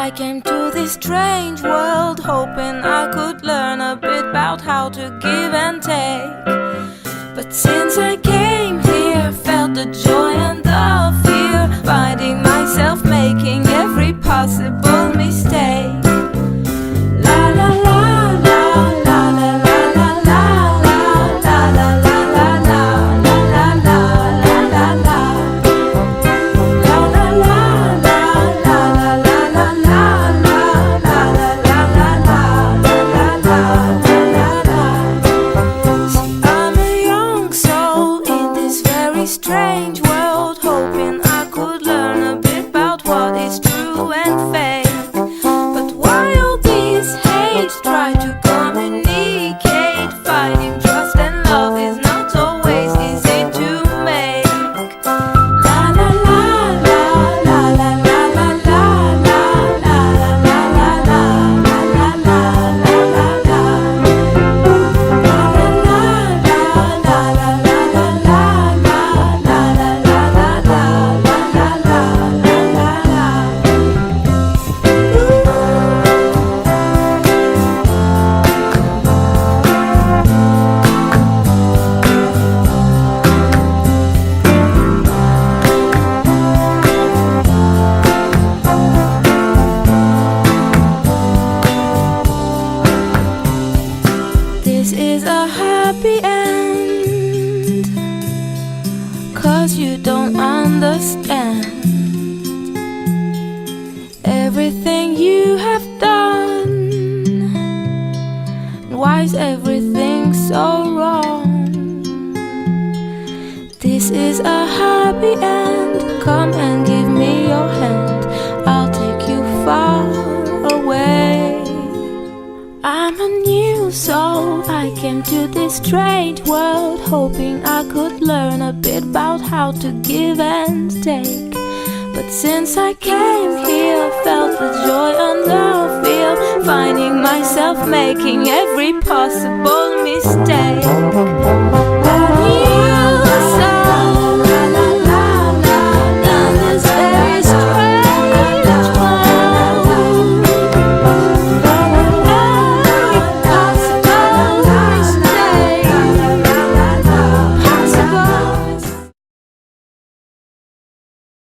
I came to this strange world hoping I could learn a bit about how to give and take. But since I came here, felt the joy and the fear, finding myself making every possible mistake. La la la la la la la la la la la la la la la la la la la. Strange world, hoping I could learn a bit about what is true and fake. But while these hates try to communicate, finding trust and love is not always easy to make. La la la la la la la la la la la la la la la la la. This is a happy end, 'cause you don't understand everything you have done. Why is everything so wrong? This is a happy end. Come and give me your hand, I'll take you far away. I'm a new soul, I came to this strange world hoping I could learn a bit about how to give and take. But since I came here, felt the joy and the fear, finding myself making every possible mistake.